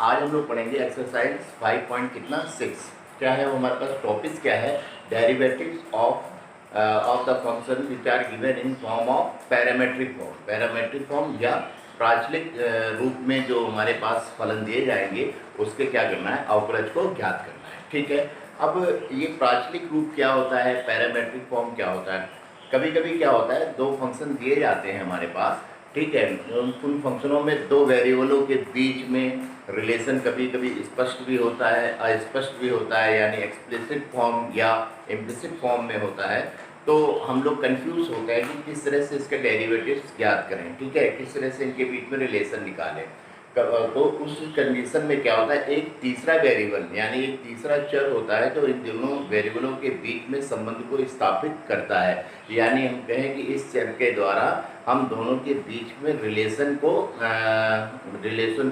आज हम लोग पढ़ेंगे एक्सरसाइज 5 पॉइंट कितना 6। क्या है वो हमारे पास टॉपिक क्या है, derivatives of the function which are given in form of parametric form या प्राचलिक रूप में जो हमारे पास फलन दिए जाएंगे उसके क्या करना है, अवकलज को ज्ञात करना है। ठीक है, अब ये प्राचलिक रूप क्या होता है, पैरामेट्रिक फॉर्म क्या होता है। कभी कभी क्या होता है, दो फंक्शन दिए जाते हैं हमारे पास, ठीक है, उन फंक्शनों में दो वेरिएबलों के बीच में रिलेशन कभी कभी स्पष्ट भी होता है, अस्पष्ट भी होता है, यानी एक्सप्लिसिट फॉर्म या इम्प्लिसिट फॉर्म में होता है। तो हम लोग कंफ्यूज हो गए कि किस तरह से इसके डेरिवेटिव्स ज्ञात करें, ठीक है, किस तरह से इनके बीच में रिलेशन निकालें। तो उस कंडीशन में क्या होता है, एक तीसरा वेरिएबल यानी एक तीसरा चर होता है जो इन दोनों वेरिएबलों के बीच में संबंध को स्थापित करता है। यानी हम कहें कि इस चर के द्वारा हम दोनों के बीच में रिलेशन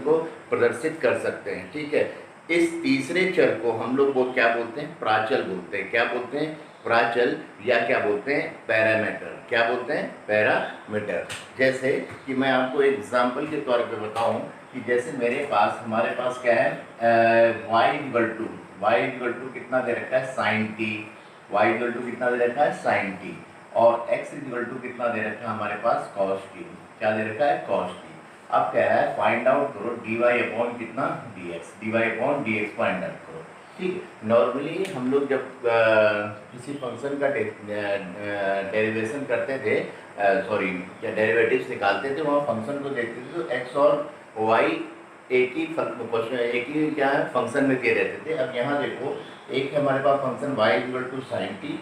को प्रदर्शित कर सकते हैं। ठीक है, इस तीसरे चर को हम लोग वो क्या बोलते हैं, प्राचल बोलते हैं। क्या बोलते हैं, प्राचल, या क्या बोलते हैं, पैरामीटर। क्या बोलते हैं, पैरामीटर। जैसे कि मैं आपको एक एग्जांपल के तौर पे बताऊं कि जैसे हमारे पास क्या है, y इक्वल टू कितना दे रखा है, sine t. y equal to कितना दे रखा है, साइन टी। और x इक्वल टू कितना दे रखा है हमारे पास, कॉस टी। क्या दे रखा है, कॉस टी। अब कह रहा है फाइंड आउट करो dy अपॉन कितना, dx। dy upon dx find out करो। ठीक है, नॉर्मली हम लोग जब किसी फंक्शन का डेरिवेशन करते थे, क्या डेरिवेटिव्स निकालते थे, वहाँ फंक्शन को देखते थे तो x और y एक ही क्या है फंक्शन में दिए रहते थे। अब यहाँ देखो, एक है हमारे पास function y equal to sine t,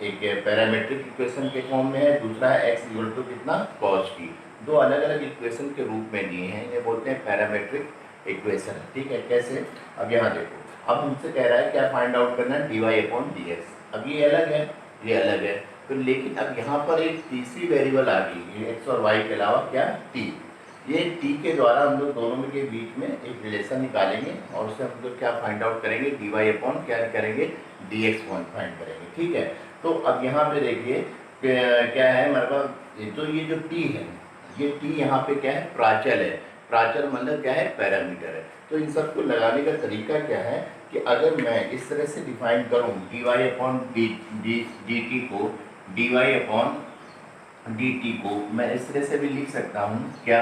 एक पैरामेट्रिक इक्वेशन के फॉर्म में है, दूसरा है x इक्वल टू कितना, कॉस टी। दो अलग अलग इक्वेशन के रूप में दिए हैं, ये बोलते हैं पैरामेट्रिक इक्वेशन। ठीक है, कैसे, अब यहाँ देखो, अब हमसे कह रहा है क्या फाइंड आउट करना है, dy अपॉन dx। अब ये अलग है, ये अलग है, तो लेकिन अब यहाँ पर एक तीसरी वेरिएबल आ गई, ये x और y के अलावा क्या, t। ये t के द्वारा हम लोग दोनों के बीच में एक रिलेशन निकालेंगे और उससे हम लोग क्या फाइंड आउट करेंगे, dy अपॉन क्या करेंगे, dx फाइंड करेंगे। ठीक है, तो अब यहाँ पे देखिए क्या है हमारे पास, तो ये जो t है, ये t यहाँ पे क्या है, प्राचल है। प्राचल मतलब क्या है, पैरामीटर है। तो इन सबको लगाने का तरीका क्या है कि अगर मैं इस तरह से डिफाइन करूँ dy अपॉन dt को, dy अपॉन dt को मैं इस तरह से भी लिख सकता हूँ, क्या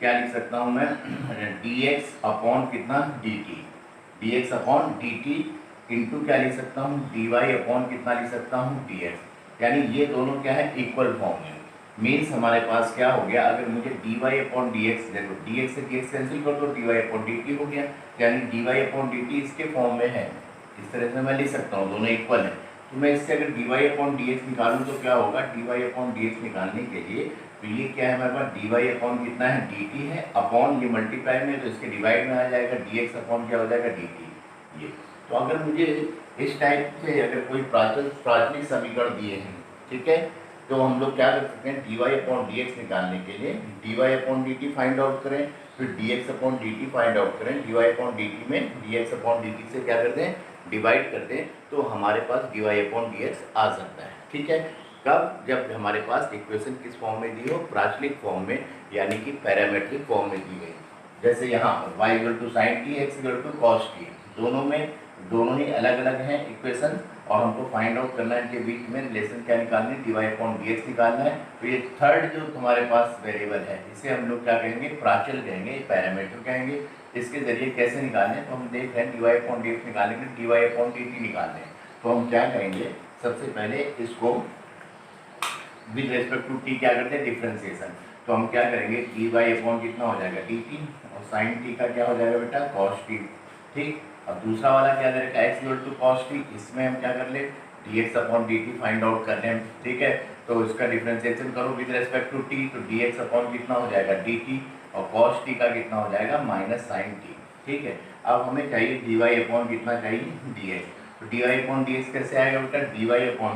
लिख सकता हूँ मैं, dx अपॉन कितना, dt, dx upon dt into क्या लिख सकता हूँ, dy अपॉन कितना लिख सकता हूँ, dx। यानी ये दोनों क्या है, इक्वल फॉर्म है। मीन्स हमारे पास क्या हो गया, अगर मुझे dy अपॉन dx, देखो dx से dx कैंसिल कर दो, dy अपॉन dt हो गया, यानी dy अपॉन dt इसके फॉर्म में है। इस तरह से मैं लिख सकता हूँ, दोनों इक्वल है। तो मैं इससे अगर dy अपॉन dx निकालूँ तो क्या होगा, dy अपॉन dx निकालने के लिए तो ये क्या है हमारे पास, dy अपॉन कितना है, dt है, अपॉन ये मल्टीप्लाई में तो इसके डिवाइड में आ जाएगा, dx अपॉन क्या हो जाएगा, dt। ये तो अगर मुझे इस टाइप से अगर कोई प्राचलिक समीकरण दिए हैं, ठीक है, तो हम लोग क्या कर सकते हैं, dy अपॉन dx निकालने के लिए dy upon dt find out करें, फिर dx upon dt find out करें, dy अपॉन dt में dx अपॉन dt से क्या करते हैं, डिवाइड करते हैं, तो हमारे पास dy अपॉन dx आ सकता है। ठीक है, कब, जब हमारे पास इक्वेशन किस फॉर्म में दी हो, प्राचलिक फॉर्म में, यानी कि पैरामेट्रिक फॉर्म में दी गई। जैसे यहाँ पर y equal to sine t, x equal to cos t, दोनों ही अलग अलग हैं इक्वेशन, और हमको फाइंड आउट करना है इनके बीच में रिलेशन क्या निकालनी है, dy अपॉन dx निकालना है। तो ये थर्ड जो तुम्हारे पास वेरिएबल है, इसे हम लोग क्या कहेंगे, प्राचल कहेंगे, पैरामीटर कहेंगे। इसके जरिए कैसे निकालने, तो हम देख रहे हैं dy अपॉन dx निकालने के लिए dy अपॉन dt निकालने हैं। तो हम क्या करेंगे, सबसे पहले इसको विद रेस्पेक्ट टू t क्या करते हैं, डिफ्रेंसिएशन। तो हम क्या करेंगे, dy अपॉन कितना हो जाएगा, dt, और साइन t का क्या हो जाएगा बेटा, कॉस t। ठीक, अब दूसरा वाला क्या करेगा, x equal to cos t, इसमें हम क्या कर ले, dx upon dt find out कर लें। ठीक है, तो इसका डिफरेंशिएशन करो विद रेस्पेक्ट टू t, तो dx अपॉन कितना हो जाएगा, dt, और cos t का कितना हो जाएगा, माइनस साइन t। ठीक है, अब हमें चाहिए dy अपॉन कितना चाहिए, dx। तो dy अपॉन dx कैसे आएगा बेटा, dy अपॉन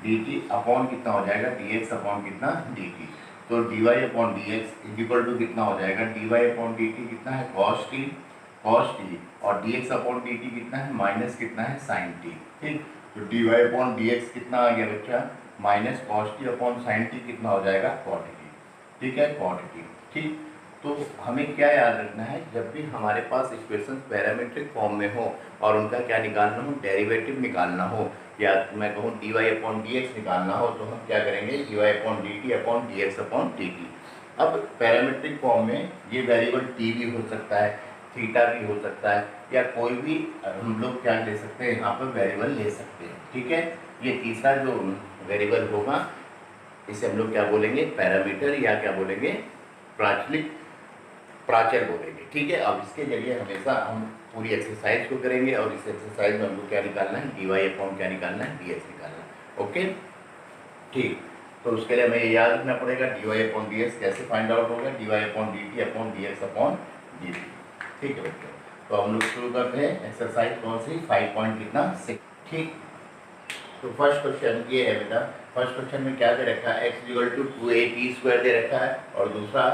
dt अपॉन कितना हो जाएगा, dx अपॉन कितना, dt। तो dy upon dx equal to कितना हो जाएगा, dy अपॉन dt कितना है, cos t, और dx अपॉन dt कितना है, माइनस कितना है, साइन t। ठीक, तो dy अपॉन dx कितना आ गया बच्चा, minus cos t upon sine t कितना हो जाएगा, cot t। ठीक है, cot t। ठीक, तो हमें क्या याद रखना है, जब भी हमारे पास इक्वेशन पैरामीट्रिक फॉर्म में हो और उनका क्या निकालना हो, डेरिवेटिव निकालना हो, या मैं कहूँ dy अपॉन डी एक्स निकालना हो, तो हम क्या करेंगे, dy upon D T upon D x upon D T. अब पैरामीट्रिक फॉर्म में ये वेरिएबल t भी हो सकता है, थीटा भी हो सकता है, या कोई भी हम लोग क्या ले सकते हैं, यहाँ पर वेरिएबल ले सकते हैं। ठीक है, ये तीसरा जो वेरिएबल होगा इसे हम लोग क्या बोलेंगे, पैरामीटर, या क्या बोलेंगे, प्राचल बोलेंगे। ठीक है, अब इसके जरिए हमेशा हम पूरी एक्सरसाइज को करेंगे और इस एक्सरसाइज में हमको क्या निकालना है, dy अपॉन क्या निकालना है, dx निकालना है। ओके, ठीक, तो उसके लिए हमें ये याद रखना पड़ेगा dy अपॉन dx कैसे फाइंड आउट होगा, dy upon dt upon dx upon dt। ठीक है बच्चों, तो हम लोग शुरू करते हैं एक्सरसाइज कौन सी, 5.6। ठीक, तो फर्स्ट क्वेश्चन ये है बेटा, फर्स्ट क्वेश्चन में क्या दे रखा है, x इक्वल टू 2a² दे रखा है, और दूसरा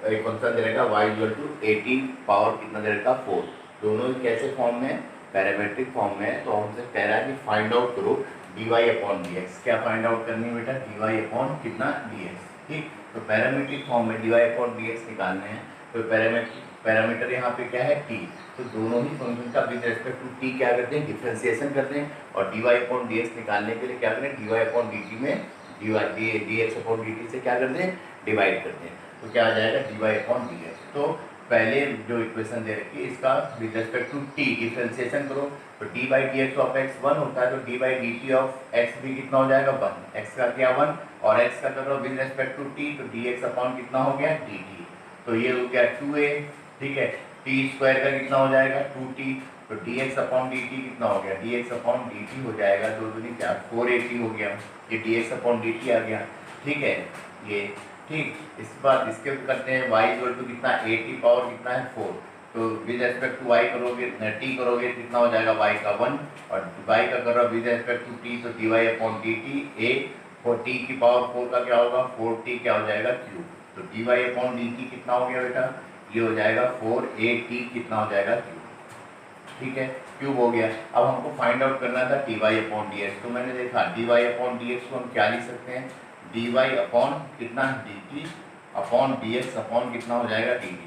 एक फंक्शन दे रखा है y इक्वल टू 18 पावर कितना दे रखा है 4। दोनों ही कैसे फॉर्म में, पैरामीट्रिक फॉर्म में है। तो हमसे कह रहा है कि फाइंड आउट करो dy अपॉन dx। क्या फाइंड आउट करनी है बेटा, dy अपॉन कितना dx। ठीक, तो पैरामीट्रिक फॉर्म में dy अपॉन dx निकालने हैं। तो पैरामीटर यहाँ पे क्या है, t। तो दोनों ही फंक्शन का विद रेस्पेक्ट टू t क्या करते हैं, डिफरेंशिएशन करते हैं, और dy अपॉन dx निकालने के लिए क्या करें, dy अपॉन dt में dx अपॉन dt से क्या करते हैं, डिवाइड करते हैं। तो क्या आ जाएगा, dy अपॉन dx। तो पहले जो इक्वेशन दे रखी है इसका with respect to t differentiation करो, तो d by d x of x 1 होता है, तो d by d t of x भी कितना हो जाएगा 1, x का क्या 1, और x का करो विद रेस्पेक्ट टू t, तो dx अपॉन कितना हो गया dt। तो ये हो गया 2a। ठीक है, t स्क्वायर का कितना हो जाएगा 2t, तो dx अपॉन dt कितना हो गया, dx अपॉन dt हो जाएगा 2 दूनी 4, 480 हो गया, ये dx अपॉन dt आ गया। ठीक है, ये ठीक, इस बार इसके करते हैं y इक्वल टू कितना 80 पावर कितना है 4, तो विद रेस्पेक्ट टू y करोगे t करोगे कितना हो जाएगा y का 1, और y का करो विद रेस्पेक्ट टू t, तो dy अपॉन dt a, और t की पावर 4 का क्या होगा 4t क्या हो जाएगा क्यूब, तो dy अपॉन dt कितना हो गया बेटा, ये हो जाएगा 4at कितना हो जाएगा क्यूब। ठीक है, क्यूब हो गया। अब हमको फाइंड आउट करना था dy अपॉन dx, तो मैंने देखा dy अपॉन dx को हम क्या लिख सकते हैं, dy अपॉन कितना dt अपॉन dx अपॉन कितना हो जाएगा dt,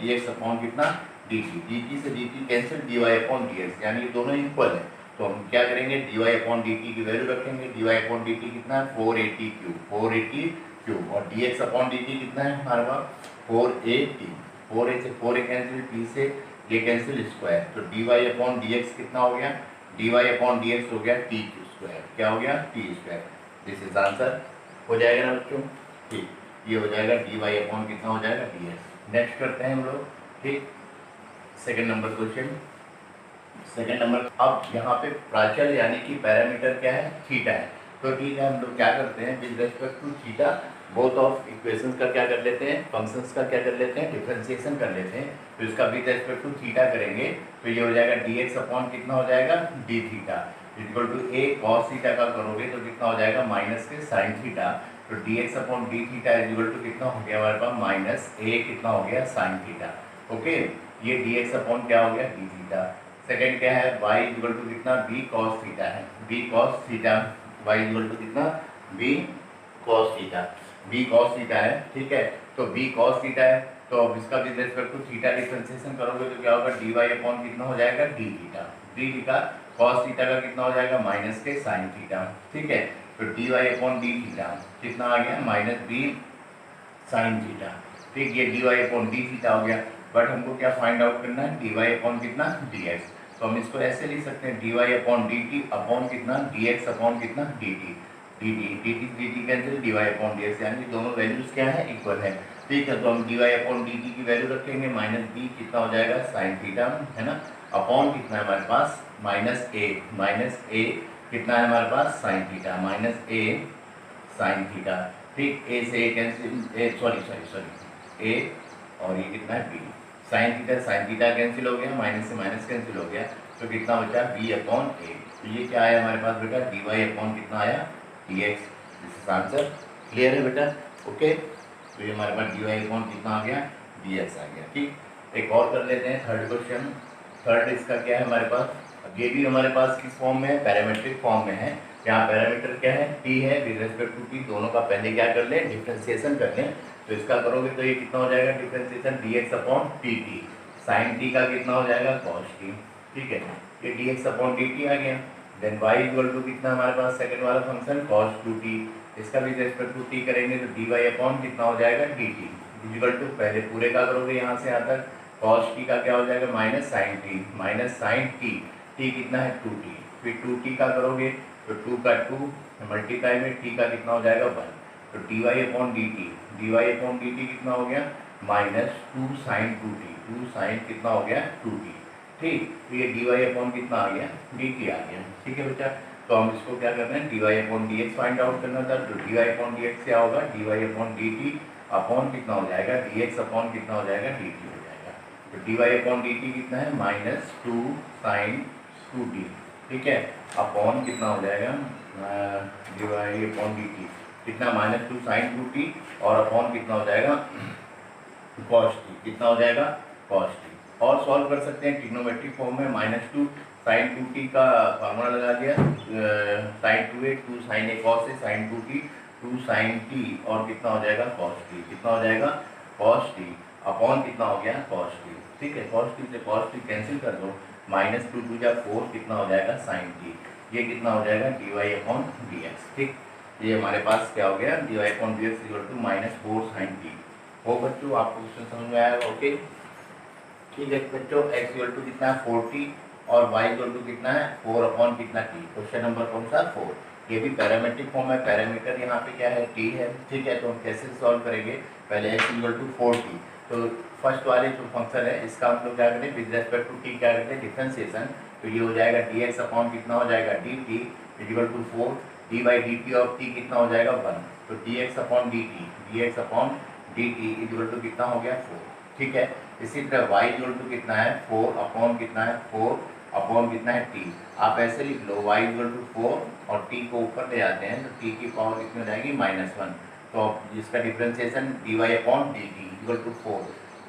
dx अपॉन कितना dt, dt से dt cancel, dy upon dx, यानी ये दोनों इक्वल है। तो हम क्या करेंगे, dy अपॉन dt की वैल्यू रखेंगे, dy अपॉन dt कितना है 480 क्यूब, 480 क्यूब, और dx अपॉन dt कितना है हमारे पास 480, 4a से 4a कैंसिल, t से ये कैंसिल स्क्वायर, तो dy अपॉन dx कितना हो गया, dy अपॉन dx हो गया t स्क्वायर, क्या हो गया t square. This is answer, हो जाएगा ना बच्चों। ठीक, ये हो जाएगा dy अपॉन कितना हो जाएगा dx। नेक्स्ट करते हैं हम लोग। ठीक, second number question, second number. अब यहाँ पे प्राचल यानी कि पैरामीटर क्या है, थीटा है। तो ठीक है, हम लोग क्या करते हैं, with respect to theta both of equations का क्या कर लेते हैं, फंक्शंस का क्या कर लेते हैं, डिफरेंशिएशन कर लेते हैं। तो इसका विद रेस्पेक्ट टू थीटा करेंगे, तो ये हो जाएगा dx अपॉन कितना हो जाएगा d theta equal to a cos theta का करोगे तो कितना हो जाएगा माइनस के साइन थीटा, तो dx upon d theta equal to कितना हो गया हमारे पास माइनस a कितना हो गया साइन थीटा। ओके, ये dx अपॉन क्या हो गया d थीटा। सेकेंड क्या है, y इक्वल टू कितना b cos थीटा है, b cos theta, y equal to कितना b cos theta, b cos theta है। ठीक है, तो b cos थीटा है, तो अब इसका with respect to theta differentiation करोगे तो क्या होगा, dy अपॉन कितना हो जाएगा d theta, d theta cos theta का कितना हो जाएगा माइनस के साइन थीटा। ठीक है, तो dy अपॉन d थीटा कितना आ गया माइनस b साइन थीटा। ठीक, ये dy अपॉन d थीटा हो गया, बट हमको क्या फाइंड आउट करना है, dy अपॉन कितना dx। तो हम इसको ऐसे लिख सकते हैं dy अपॉन dt अपॉन कितना dx अपॉन कितना dt, dt cancel, dy upon dx, यानी दोनों वैल्यूज क्या है इक्वल है। ठीक है, तो हम dy अपॉन dt की वैल्यू रखेंगे माइनस b कितना हो जाएगा साइन थीटा, है ना, अपॉन कितना है हमारे पास माइनस a कितना है हमारे पास sine theta, minus a sine theta. ठीक, a से a कैंसिल, सॉरी a, और ये कितना है b, साइन थीटा कैंसिल हो गया, माइनस से माइनस कैंसिल हो गया, तो कितना बचा b अपॉन a। तो ये क्या आया हमारे पास बेटा, dy अपॉन कितना आया dx। This is answer, clear है बेटा। ओके, तो ये हमारे पास dy अपॉन कितना आ गया dx आ गया। ठीक, एक और कर लेते हैं थर्ड क्वेश्चन। थर्ड इसका क्या है हमारे पास, ये भी हमारे पास किस फॉर्म में है, पैरामीट्रिक फॉर्म में है। यहाँ पैरामीटर क्या है, t है, विद रिस्पेक्ट टू t, दोनों का पहले क्या कर लें डिफरेंशिएशन कर लें, तो इसका करोगे तो ये कितना हो जाएगा differentiation dx upon dt, sine t का कितना हो जाएगा cos t, ठीक है, ये dx अपॉन dt आ गया। देन y इक्वल टू कितना हमारे पास सेकंड वाला फंक्शन cos 2t, इसका भी रेस्पेक्ट टू t करेंगे तो dy अपॉन कितना हो जाएगा dt इक्वल टू, पहले पूरे का करोगे यहाँ से यहाँ तक, cos t का क्या हो जाएगा माइनस साइन t, t कितना है 2t, फिर 2t का करोगे तो 2 का 2 मल्टीप्लाई में t का कितना हो जाएगा 1, तो dy अपॉन dt कितना हो गया माइनस 2 साइन 2t, 2 साइन कितना हो गया 2t, ठीक। तो ये dy अपॉन कितना आ गया dt आ गया, ठीक है बच्चा। तो हम इसको क्या करना है dy upon dx find out करना था, तो dy अपॉन dx क्या होगा dy अपॉन dt अपॉन कितना हो जाएगा dx अपॉन कितना हो जाएगा dt हो जाएगा, तो dy अपॉन dt कितना है माइनस 2 साइन 2t, ठीक है, अपॉन कितना हो जाएगा dy अपॉन dt कितना माइनस 2 साइन 2t और अपॉन कितना हो जाएगा cos t, कितना हो जाएगा cos t। और सॉल्व कर सकते हैं ट्रिग्नोमेट्रिक फॉर्म में, माइनस 2 साइन 2t का फार्मूला लगा दिया, sine 2a 2 sine a cos a sine 2t 2 sine t और कितना हो जाएगा cos t, कितना हो जाएगा cos t अपॉन कितना हो गया cos t, ठीक है, cos t से cos t कैंसिल कर दो, माइनस 2 2 4 कितना हो जाएगा साइन t, ये कितना हो जाएगा dy अपॉन dx, ठीक। ये हमारे पास क्या हो गया dy upon dx equal to minus 4 sine t। हो बच्चों आपको क्वेश्चन समझ में आया, ओके, ठीक है बच्चों। x इक्वल टू कितना है 40 और y इक्वल टू कितना है 4 अपॉन कितना t, क्वेश्चन नंबर कौन सा 4, ये भी पैरामीट्रिक फॉर्म है, पैरामीटर यहाँ पे क्या है t है, ठीक है। तो हम कैसे सॉल्व करेंगे, पहले x इक्वल टू 40, तो फर्स्ट वाले जो फंक्शन है इसका हम लोग क्या करें विद रेस्पेक्ट टू t क्या करते हैं डिफरेंशिएशन, तो ये हो जाएगा dx अपॉन कितना हो जाएगा dt equal to 4 d by dt of t कितना हो जाएगा 1, तो dx upon dt equal to कितना हो गया 4, ठीक है। इसी तरह y इक्वल टू कितना है 4 अपॉन कितना है 4 अपॉन कितना है t, आप ऐसे लिख लो y इक्वल टू 4 और t को ऊपर ले जाते हैं तो t की पावर कितनी हो जाएगी -1, तो जिसका differentiation dy upon dt equal to 4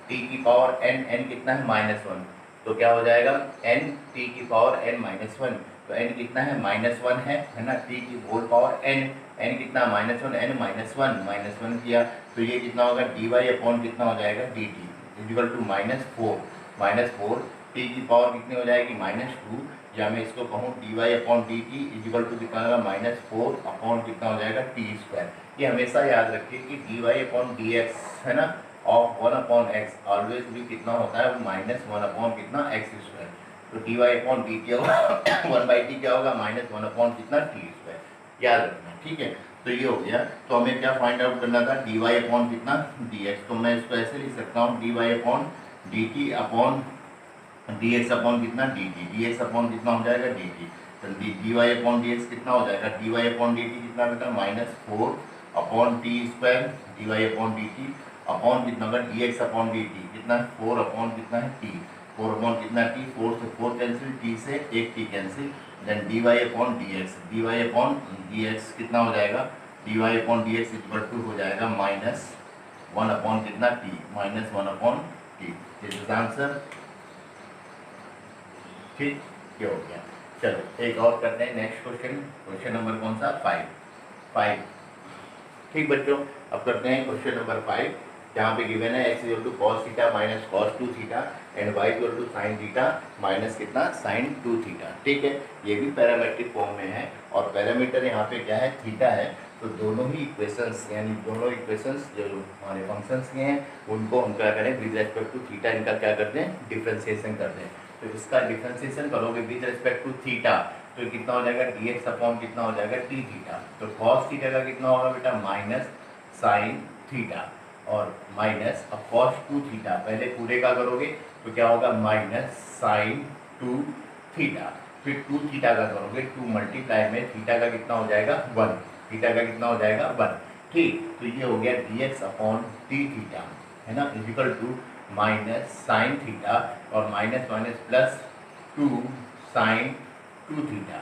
t की पावर n कितना है -1, तो क्या हो जाएगा n t की पावर n-1, तो n कितना है -1 है ना, t की होल पावर n कितना -1 n-1 किया तो ये कितना होगा dy अपॉन कितना हो जाएगा dt इक्वल टू -4 t की पावर कितनी हो जाएगी -2, या मैं इसको कहूँ dy upon dt equal to कितना होगा -4 अपॉन कितना हो जाएगा t स्क्वायर। ये हमेशा याद रखिए कि dy अपॉन dx है ना ऑफ 1 अपॉन x ऑलवेज भी कितना होता है -1 अपॉन कितना x स्क्वायर, तो dy अपॉन dt होगा 1/t क्या होगा -1 अपॉन कितना t स्क्वायर, याद रखना, ठीक है। तो ये हो गया, तो हमें क्या फाइंड आउट करना था dy अपॉन कितना dx, तो मैं इसको ऐसे लिख सकता हूँ dy upon dt upon dx upon कितना dt, dx अपॉन कितना हो जाएगा dt, तो dy अपॉन dx कितना हो जाएगा dy अपॉन dt कितना बेटा -4 upon t square dy upon dt upon कितना होगा dx अपॉन dt कितना 4 अपॉन कितना है t, 4 अपॉन कितना t, 4 से 4 कैंसिल, t से एक t cancel, then dy upon dx कितना हो जाएगा dy upon dx equal to हो जाएगा -1 अपॉन कितना t, -1 upon t, this is answer, ठीक, ये हो गया। चलो एक और करते हैं नेक्स्ट क्वेश्चन नंबर कौन सा 5, ठीक बच्चों। अब करते हैं क्वेश्चन नंबर 5, जहाँ पे गिवन है x equal to cos theta minus cos 2 theta and y equal to sin theta minus कितना sin 2 थीटा, ठीक है। ये भी पैरामीट्रिक फॉर्म में है और पैरामीटर यहाँ पे क्या है थीटा है, तो दोनों ही इक्वेशंस यानी दोनों इक्वेशंस जो हमारे फंक्शंस के हैं उनको हम क्या करें विद रेस्पेक्ट टू थीटा इनका क्या करते हैं डिफ्रेंसिएशन करते हैं, तो इसका डिफ्रेंसिएशन करोगे विद रेस्पेक्ट टू थीटा तो कितना हो जाएगा dx अपॉन कितना हो जाएगा t थीटा, तो cos थीटा का कितना होगा बेटा माइनस साइन थीटा और माइनस अब cos 2 थीटा, पहले पूरे का करोगे तो क्या होगा माइनस साइन 2 थीटा, फिर 2 थीटा का करोगे 2 मल्टीप्लाई में थीटा का कितना हो जाएगा 1, थीटा का कितना हो जाएगा 1, ठीक। तो ये हो गया dx अपॉन t थीटा है ना equal to minus sine theta और minus minus plus 2 sine 2 theta,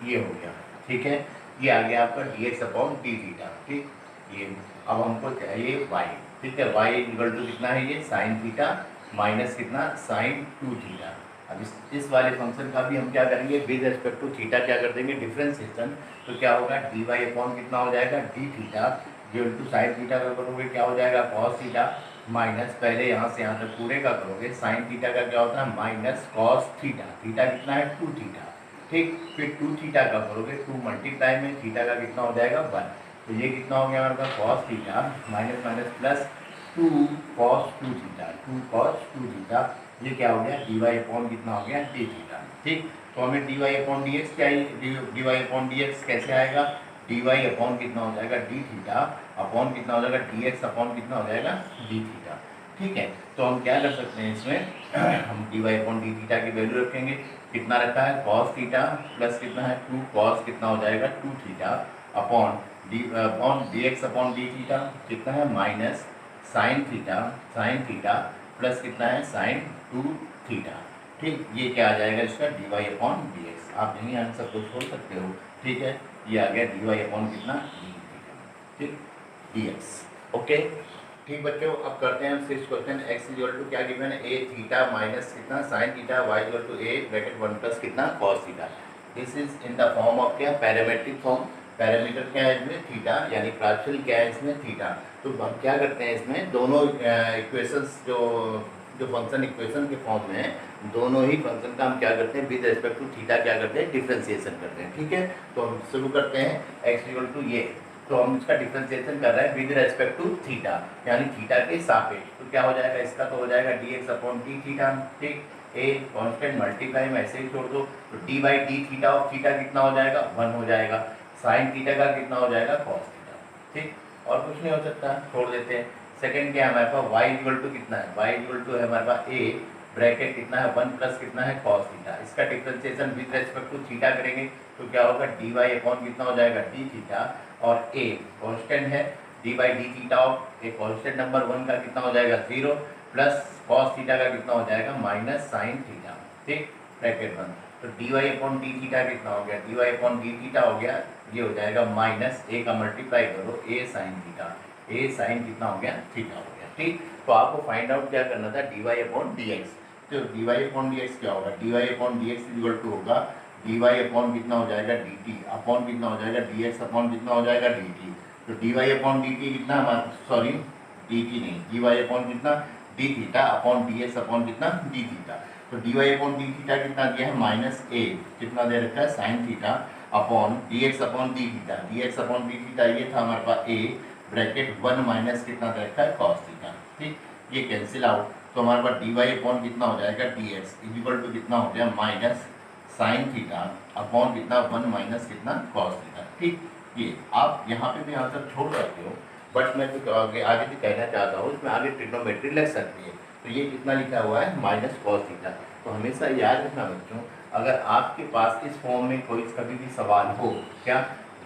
ये हो गया, ठीक है। ये आ गया आपका dx अपॉन t थीटा, ठीक। ये अब हमको चाहिए y, ठीक है, y इक्वल टू कितना है ये साइन थीटा माइनस कितना साइन 2 थीटा। अब इस वाले फंक्शन का भी हम क्या करेंगे विद रेस्पेक्ट टू थीटा क्या कर देंगे डिफरेंशिएशन, तो क्या होगा dy अपॉन कितना हो जाएगा d theta equal to sine theta का करोगे क्या हो जाएगा कॉस थीटा, माइनस पहले यहाँ से यहाँ तक पूरे का करोगे साइन थीटा का क्या होता है माइनस कॉस थीटा, थीटा कितना है 2 थीटा, ठीक। फिर 2 थीटा का करोगे 2 मल्टीप्लाई में थीटा का कितना हो जाएगा 1, तो ये कितना हो गया हमारे पास cos theta minus minus plus 2 cos 2 theta, 2 cos 2 theta, ये क्या हो गया dy अपॉन कितना हो गया d थीटा, ठीक। तो हमें dy अपॉन dx क्या है, dy अपॉन dx कैसे आएगा, dy अपॉन कितना हो जाएगा d थीटा अपॉन कितना हो जाएगा dx अपॉन कितना हो जाएगा d थीटा, ठीक है। तो हम क्या कर सकते हैं इसमें हम dy अपॉन d थीटा की वैल्यू रखेंगे, कितना रखा है कॉस थीटा प्लस कितना है 2 कॉस कितना हो जाएगा 2 theta upon dx upon d theta कितना है माइनस साइन थीटा प्लस कितना है साइन 2 थीटा, ठीक। ये क्या आ जाएगा इसका dy अपॉन dx, आप यहीं आंसर को छोड़ सकते हो, ठीक है। ये आ गया dy अपॉन कितना d थीटा, ठीक dx, ओके, ठीक बच्चों। अब करते हैं हम 6 क्वेश्चन। x इक्वल टू क्या गिवन है a थीटा माइनस कितना sine theta, y equal to a bracket 1 plus कितना cos theta. This is in the form of क्या पैरामेट्रिक फॉर्म, पैरामीटर क्या है इसमें थीटा, यानी प्राचल क्या है इसमें थीटा। तो हम क्या करते हैं इसमें दोनों इक्वेशंस जो फंक्शन इक्वेशन के फॉर्म में है, दोनों ही फंक्शन का हम क्या करते हैं विद रिस्पेक्ट टू थीटा क्या करते हैं डिफ्रेंसिएशन करते हैं, ठीक है। तो हम शुरू करते हैं x इक्वल टू ये, तो हम इसका डिफ्रेंसिएशन कर रहे हैं विद रेस्पेक्ट टू थीटा, यानी थीटा के सापेक्ष। तो क्या हो जाएगा इसका, तो हो जाएगा dx अपॉन डी थीटा, ठीक। ए कांस्टेंट मल्टीप्लाई में ऐसे ही छोड़ दो, तो D by D theta of theta कितना हो जाएगा 1 हो जाएगा, साइन थीटा का कितना हो जाएगा कॉस थीटा, ठीक। और कुछ नहीं हो सकता, छोड़ देते हैं। सेकंड क्या है हमारे पास y इक्वल टू कितना है, y इक्वल टू है हमारे पास a ब्रैकेट कितना है 1 प्लस कितना है कॉस थीटा, इसका differentiation with respect to theta करेंगे तो क्या होगा dy अपॉन कितना हो जाएगा d थीटा, और a कांस्टेंट है d by D theta of a constant number 1 का कितना हो जाएगा 0 प्लस कॉस थीटा का कितना हो जाएगा माइनस साइन थीटा, ठीक ब्रैकेट 1। तो dy अपॉन डी थीटा कितना हो गया, dy अपॉन डी थीटा हो गया, ये हो जाएगा माइनस a का मल्टीप्लाई करो a sine theta, a sine कितना हो गया थीटा हो गया, ठीक। तो आपको फाइंड आउट क्या करना था dy अपॉन dx, तो dy अपॉन dx क्या होगा, dy upon dx equal to होगा dy अपॉन कितना हो जाएगा dt अपॉन कितना हो जाएगा dx अपॉन कितना हो जाएगा dt। तो dy अपॉन dt कितना हमारा, सॉरी dt नहीं, dy अपॉन कितना d theta upon dx upon कितना d थीटा। तो dy अपॉन d थीटा कितना दिया है माइनस a, कितना दे रखा है sine theta upon dx upon d theta, dx upon d theta ये था हमारे पास a ब्रैकेट 1 माइनस कितना दे रखा है कॉस थीटा, ठीक। ये कैंसिल आउट, तो हमारे पास dy अपॉन कितना हो जाएगा dx इक्वल टू कितना हो गया माइनस साइन थीटा अपॉन कितना 1 माइनस कितना कॉस थीटा, ठीक। ये आप यहाँ पे भी आंसर छोड़ सकते हो, बट मैं तो आगे भी कहना चाहता हूँ इसमें आगे ट्रिग्नोमेट्री लग सकती है। तो ये कितना लिखा हुआ है माइनस कॉस थीटा। तो हमेशा याद रखना बच्चों, अगर आपके पास इस फॉर्म में कोई कभी भी सवाल हो, क्या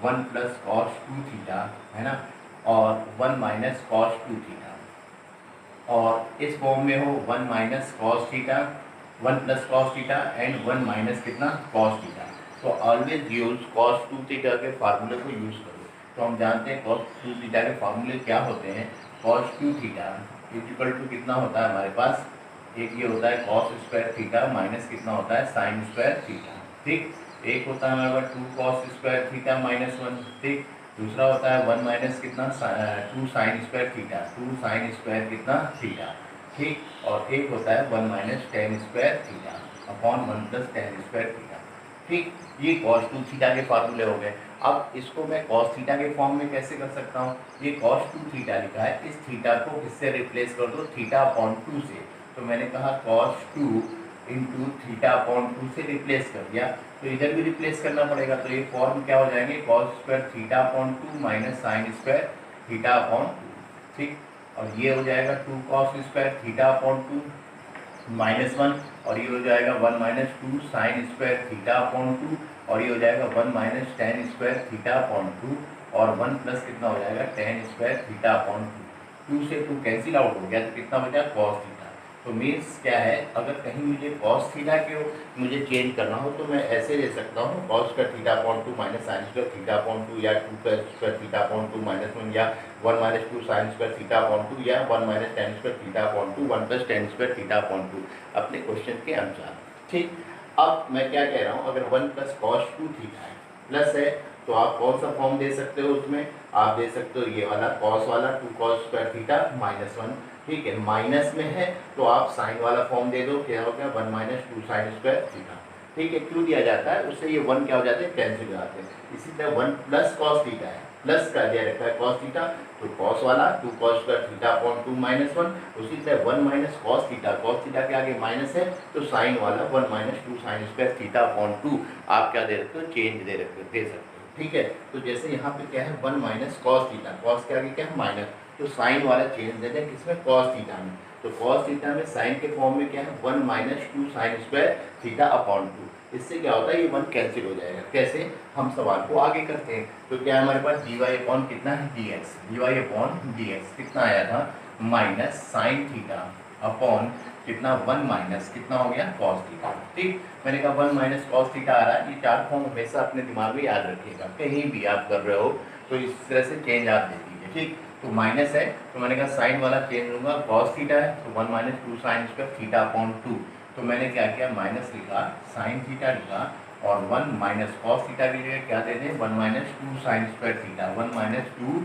1 प्लस कॉस 2 थीटा है ना, और 1 माइनस कॉस 2 थीटा, और इस फॉर्म में हो 1 minus cos theta 1 plus cos theta and 1 minus कितना कॉस थीटा, तो ऑलवेज यूज कॉस 2 थीटा के फार्मूले को यूज़ करो। तो हम जानते हैं कॉस 2 थीटा के फार्मूले क्या होते हैं, कॉस 2 थीटा इक्वल टू कितना होता है हमारे पास, एक ये होता है कॉस स्क्वायर थीटा माइनस कितना होता है साइन स्क्वायर थीटा, ठीक। एक होता है हमारे पास 2 कॉस स्क्वायर थीटा माइनस 1, ठीक। दूसरा होता है 1 माइनस कितना 2 sine square theta, 2 sine square कितना थीटा, ठीक। और एक होता है 1 minus ten square theta upon 1 plus ten square theta, ठीक। ये कॉस 2 थीटा के फार्मूले हो गए। अब इसको मैं कॉस थीटा के फॉर्म में कैसे कर सकता हूँ, ये कॉस 2 थीटा लिखा है, इस थीटा को किससे रिप्लेस कर दो थीटा अपॉन 2 से। तो मैंने कहा कॉस 2 इंटू थीटा अपॉन 2 से रिप्लेस कर दिया, तो इधर भी रिप्लेस करना पड़ेगा। तो ये फॉर्म क्या हो जाएंगे cos square theta upon 2 minus sine square theta upon 2, ठीक। और ये हो जाएगा 2 cos square theta upon 2 minus 1, और ये हो जाएगा 1 minus 2 sine square theta upon 2, और ये हो जाएगा 1 minus ten square theta upon 2, और 1 प्लस कितना हो जाएगा टेन स्क्वायर थीटा अपॉन 2 से 2 कैंसिल आउट हो गया, तो कितना बचा कॉस थीटा। तो मीन्स क्या है, अगर कहीं मुझे कॉस थीटा के मुझे चेंज करना हो तो मैं ऐसे ले सकता हूँ cos square theta upon 2 minus sine square theta upon 2, या 2 स्क्वायर थीटा अपॉन 2 माइनस 1, या 1 minus 2 sine square theta upon 2, या 1 minus ten square theta upon 2, 1 plus ten square theta upon 2 अपने क्वेश्चन के अनुसार, ठीक। अब मैं क्या कह रहा हूँ, अगर 1 प्लस कॉस 2 थीटा है प्लस है तो आप कौन सा फॉर्म दे सकते हो उसमें, आप दे सकते हो ये वाला कॉस वाला 2 cos स्क्वायर थीटा -1, ठीक है। माइनस में है तो आप साइन वाला फॉर्म दे दो, क्या हो गया 1 - 2 sin स्क्वायर थीटा, ठीक है। क्यों दिया जाता है, उससे ये 1 क्या हो जाते हैं, कैंसिल हो जाते हैं। इसी तरह 1 प्लस कॉस थीटा है, प्लस का दिया रखा है कॉस थीटा, तो कॉस वाला 2 cos स्क्वायर थीटा अपॉन 2 -1, उसी तरह 1 माइनस कॉस थीटा के आगे माइनस है तो साइन वाला 1 - 2 sin स्क्वायर थीटा अपॉन 2 आप क्या दे रखते हो, चेंज दे सकते हो, ठीक है। तो जैसे यहाँ पे क्या है 1 माइनस कॉस थीटा, कॉस के आगे क्या है माइनस, तो साइन वाला चेंज दे दें किसमें, कॉस थीटा में। तो कॉस थीटा में साइन के फॉर्म में क्या है 1 - 2 sin स्क्वायर थीटा अपॉन 2, इससे क्या होता है ये 1 कैंसिल हो जाएगा। कैसे, हम सवाल को आगे करते हैं। तो क्या है हमारे पास dy अपॉन कितना है dx, dy अपॉन dx कितना आया था माइनस साइन थीटा अपॉन कितना 1 माइनस कितना हो गया कॉस थीटा, ठीक। मैंने कहा 1 माइनस कॉस थीटा आ रहा है, ये चार फॉर्म हमेशा अपने दिमाग में याद रखिएगा, कहीं भी आप कर रहे हो तो इस तरह से चेंज आप दे दीजिए, ठीक। तो माइनस है तो मैंने कहा साइन वाला चेंज लूंगा, कॉस थीटा है तो 1 - 2 sin स्क्वायर थीटा अपॉन 2, तो मैंने क्या किया माइनस लिखा, साइन थीटा लिखा और 1 माइनस कॉस थीटा की जगह क्या दे दें 1 - 2 sin square theta, 1 - 2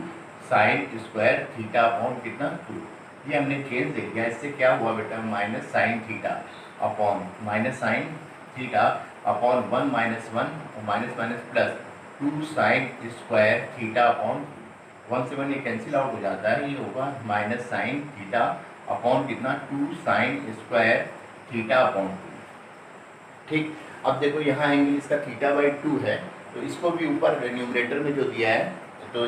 sin square theta upon कितना 2, ये हमने चेंज दे दिया। इससे क्या हुआ बेटा minus sine theta upon minus sine theta upon 1 - 1 और minus minus plus 2 sin square theta upon 1 से 1 ये कैंसिल आउट हो जाता है, ये होगा माइनस साइन थीटा अपॉन कितना 2 sin स्क्वायर थीटा अपॉन 2, ठीक। अब देखो यहाँ एंगल इसका θ/2 है, तो इसको भी ऊपर न्यूमरेटर में जो दिया है तो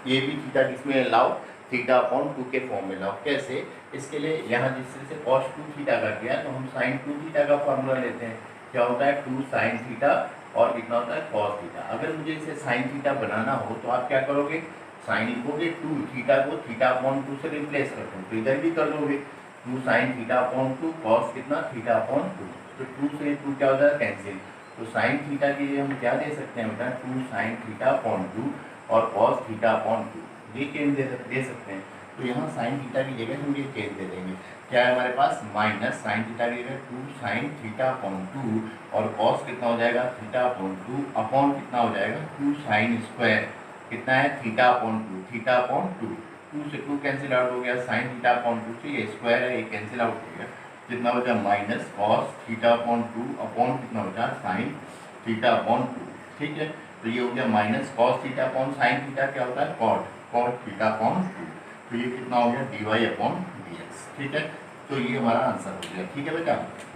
ये भी थीटा किसमें लाओ, थीटा अपॉन 2 के फॉर्म में लाओ। कैसे, इसके लिए यहाँ जिससे cos 2 थीटा का किया तो हम sin 2 थीटा का फॉर्मूला लेते हैं, क्या होता है 2 sin थीटा और कितना होता है cos थीटा। अगर मुझे इसे sin थीटा बनाना हो तो आप क्या करोगे, साइन लिखोगे 2 थीटा को थीटा अपॉन 2 से रिप्लेस कर दो, तो इधर भी कर दोगे 2 sin थीटा अपॉन 2 cos कितना थीटा अपॉन 2, तो 2 से 2 क्या होता है कैंसिल, तो साइन थीटा के लिए हम क्या दे सकते हैं बेटा 2 sin थीटा अपॉन 2 और cos थीटा अपॉन 2, ये चेंज दे सकते हैं। तो यहाँ साइन थीटा की जगह हम ये चेंज दे देंगे, क्या है हमारे पास माइनस साइन थीटा की जगह 2 sin थीटा अपॉन 2 और cos कितना हो जाएगा थीटा अपॉन 2 अपॉन कितना हो जाएगा 2 sin स्क्वायर कितना है थीटा अपॉन 2, थीटा अपॉन 2, 2 से 2 कैंसिल आउट हो गया, साइन थीटा अपॉन 2 से ये स्क्वायर है ये कैंसिल आउट हो गया, कितना बचा minus cos theta upon 2 upon कितना बचा साइन थीटा अपॉन 2, ठीक है। तो ये हो गया minus cos theta upon sine theta क्या होता है कॉट थीटा अपॉन 2, तो ये कितना हो गया dy अपॉन dx, ठीक है। तो ये हमारा आंसर हो गया, ठीक है बेटा।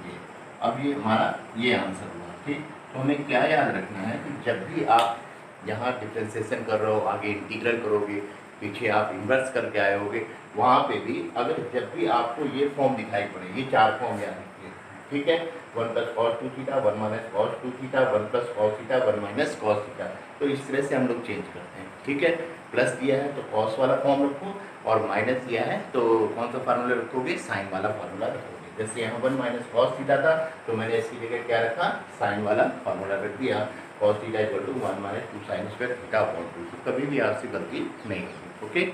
ये अब ये हमारा ये आंसर हुआ, ठीक। तो हमें क्या याद रखना है कि जब भी आप यहाँ डिफ्रेंसिएशन कर रहे हो, आगे इंटीग्रल करोगे, पीछे आप इन्वर्स करके आए होगे, वहाँ पे भी अगर जब भी आपको ये फॉर्म दिखाई पड़े, ये चार फॉर्म याद रखिए, ठीक है। 1 + cos 2 theta, 1 - cos 2 theta, 1 + cos theta, 1 - cos theta, तो इस तरह से हम लोग चेंज करते हैं, ठीक है। प्लस दिया है तो cos वाला फॉर्म रखो और माइनस दिया है तो कौन सा फार्मूला रखोगे, साइन वाला फार्मूला रखोगे। जैसे यहाँ 1 - cos थीटा था तो मैंने इसकी जगह क्या रखा, साइन वाला फार्मूला रख दिया, cos theta = 1 - 2 sin square theta upon 2, तो कभी भी आपसे गलती नहीं होगी, ओके।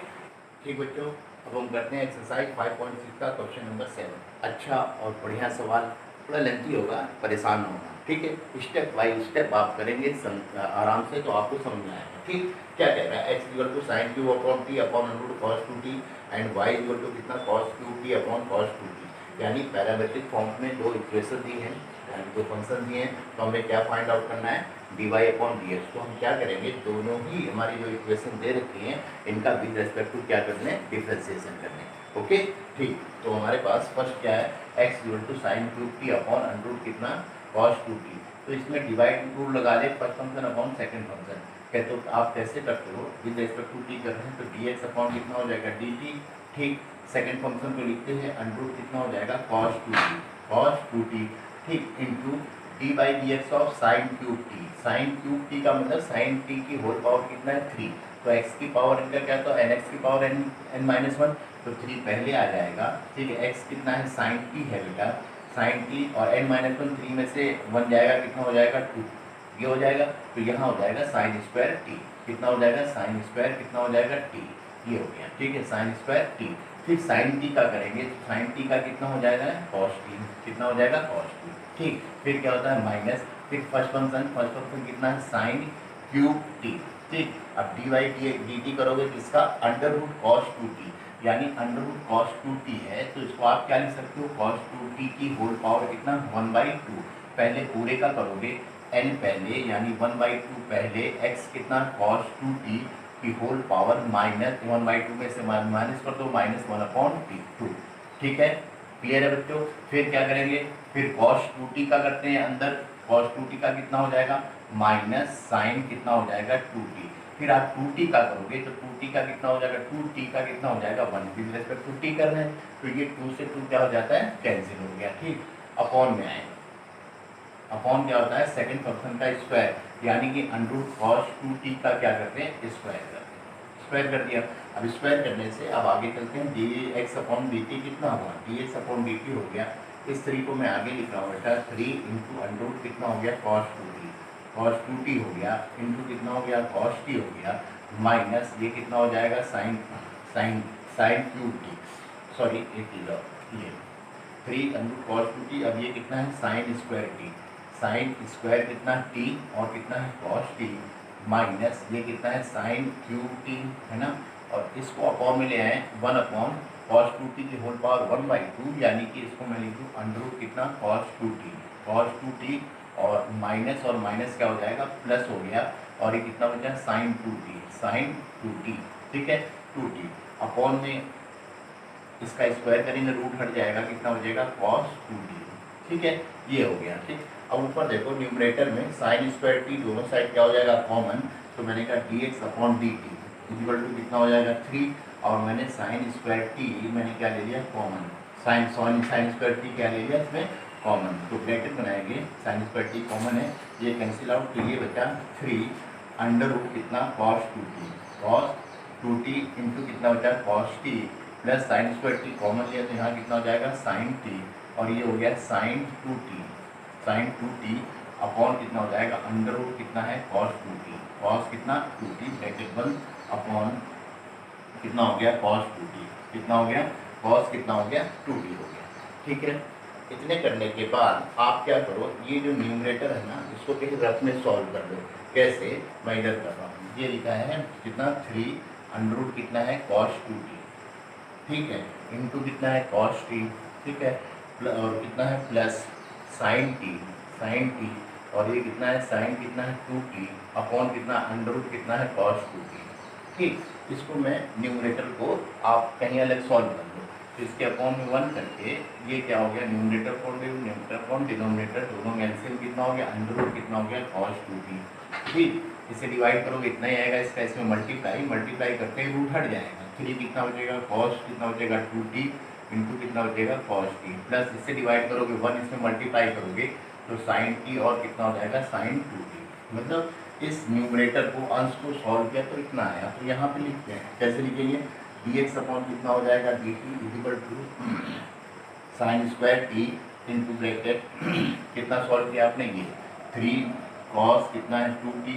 ठीक बच्चों, अब हम करते हैं एक्सरसाइज 5.6 का क्वेश्चन नंबर 7। अच्छा और बढ़िया सवाल, थोड़ा लेंथी होगा, परेशान ना होना, ठीक है। स्टेप बाय स्टेप आप करेंगे आराम से तो आपको समझ में आएगा, ठीक। क्या कह रहा है, x = sin cube upon t upon √ cos 2t and y = कितना cos cube t upon cos 2t, यानी पैरामेट्रिक फॉर्म में दो इक्वेशन दी हैं, दो फंक्शन दिए हैं, तो हमें क्या फाइंड आउट करना है dy अपॉन dx। तो हम क्या करेंगे, दोनों ही हमारी जो इक्वेशन दे रखी हैं इनका विद रेस्पेक्ट टू क्या करना है, डिफ्रेंसिएशन करना है, ओके, ठीक। तो हमारे पास फर्स्ट क्या है, x = sin cube t upon √ कितना cos 2t, तो इसमें डिवाइड रूल लगा ले, first function upon second function. कहते हो आप कैसे करते हो, विद रेस्पेक्ट टू t कर रहे हैं तो dx अपॉन कितना हो जाएगा dt, ठीक। सेकंड फंक्शन को लिखते हैं √ कितना हो जाएगा cos 2t, ठीक, into d/dx of sin cube t, sin cube t का मतलब sin t की होल पावर कितना है 3, तो x की पावर इनका क्या था nx की पावर n-1, तो 3 पहले आ जाएगा, ठीक है। x कितना है sin t है बेटा, sin t और n-1 3 में से 1 जाएगा, कितना हो जाएगा 2, ये हो जाएगा, तो यहाँ हो जाएगा sin स्क्वायर t, कितना हो जाएगा sin स्क्वायर कितना हो जाएगा t, ये हो गया, ठीक है, sin स्क्वायर t। फिर sin t का करेंगे तो sin t का कितना हो जाएगा cos t, कितना हो जाएगा cos t, ठीक। फिर क्या होता है माइनस, फिर फर्स्ट फंक्शन कितना है sin क्यूब टी। ठीक, अब डी वाई डी टी करोगे किसका, अंडर रूट कॉस 2t, यानी अंडर रूट कॉस 2t है तो इसको आप क्या लिख सकते हो, कॉस 2t की होल पावर कितना 1/2। पहले पूरे का करोगे n पहले यानी 1/2 पहले, x कितना कॉस 2t की होल पावर माइनस 1/2 में से माइनस कर दो, -1/2। ठीक है, क्लियर है बच्चों। फिर क्या करेंगे, फिर cos 2t का करते हैं अंदर, cos 2t का कितना हो जाएगा माइनस साइन कितना हो जाएगा 2t। फिर आप 2t का करोगे तो 2t का कितना हो जाएगा, 2t का कितना हो जाएगा 1 विद रिस्पेक्ट टू t कर रहे हैं तो ये 2 से 2 क्या हो जाता है, कैंसिल हो गया। ठीक, अपॉन में आएगा, अपॉन क्या होता है सेकंड फंक्शन का स्क्वायर, यानी कि अंडर रूट कॉस 2t का क्या करते हैं, स्क्वायर करते हैं। स्क्वायर कर दिया, अब स्क्वायर करने से अब आगे चलते हैं, dx/dt कितना हुआ, dx/dt हो गया। इस 3 को मैं आगे लिख रहा हूँ बेटा, 3 इंटू अंडर रूट कितना हो गया cos 2t, cos 2t हो गया, इंटू कितना हो गया cos t हो गया, माइनस ये कितना हो जाएगा साइन क्यूब टी, सॉरी ये 3 अंडर cos 2t, अब ये कितना है sine square T, sine square कितना t और कितना है cos t, माइनस ये कितना है साइन क्यूब टी, है ना, और इसको अपॉन में ले आए 1 cos 2t की होल पावर 1/2, यानी कि इसको मैं लिख दूँ अंडर रूट कितना cos 2t और माइनस क्या हो जाएगा प्लस हो गया, और ये कितना बचा साइन 2t। ठीक है, 2t अपॉन में इसका स्क्वायर करेंगे रूट हट जाएगा, कितना हो जाएगा cos 2t। ठीक है, ये हो गया। ठीक, अब ऊपर देखो न्यूमरेटर में साइन स्क्वायर टी दोनों साइड क्या हो जाएगा कॉमन, तो मैंने कहा dx/dt इक्वल टू कितना हो जाएगा 3, और मैंने साइन स्क्वायर टी मैंने क्या ले लिया कॉमन, साइन स्क्वायर टी क्या ले लिया इसमें कॉमन, तो ब्रैकेट बनाएंगे, साइन स्क्वायर टी कॉमन है, ये कैंसिल आउट, तो ये बचा 3 अंडर रूट कितना cos 2t इंटू कितना बचा cos t plus sine square T common लिया तो यहाँ कितना हो जाएगा साइन t, और ये हो गया साइन 2t अपॉन कितना हो जाएगा अंडर रूट कितना है cos 2t, cos कितना 2t ब्रैकेट बंद, अपॉन कितना हो गया cos 2t, कितना हो गया cos कितना हो गया 2t हो गया। ठीक है, इतने करने के बाद आप क्या करो, ये जो न्यूमरेटर है ना इसको किसी रफ में सॉल्व कर लो। कैसे, मैं इधर कर रहा हूँ, ये लिखा है कितना 3 अंडर रूट कितना है cos 2t, ठीक है, इंटू कितना है cos t, ठीक है, और कितना है प्लस साइन t, और ये कितना है साइन कितना है 2t अपॉन कितना अंडर रूट कितना है cos 2t। ठीक, इसको मैं न्यूमरेटर को आप कहीं अलग सॉल्व कर लो, तो इसके अपॉन में 1 करके ये क्या हो गया न्यूमरेटर डिनोमिनेटर दोनों में एलसीएम कितना हो गया अंडर रूट कितना हो गया cos 2t। ठीक, इसे डिवाइड करोगे इतना ही आएगा, इसका इसमें मल्टीप्लाई करते ही रूट हट जाएगा, 3 कितना हो जाएगा cos कितना हो जाएगा 2t इंटू कितना हो जाएगा cos t, प्लस इससे डिवाइड करोगे 1 इसमें मल्टीप्लाई करोगे तो साइन t और कितना हो जाएगा साइन 2t। मतलब इस न्यूमरेटर को अंश को सॉल्व किया तो इतना आया, तो यहाँ पे लिखते हैं कैसे लिखेंगे, dx अपॉन कितना हो जाएगा dt equal to sine square t into bracket कितना सॉल्व किया आपने ये 3 cos कितना है 2t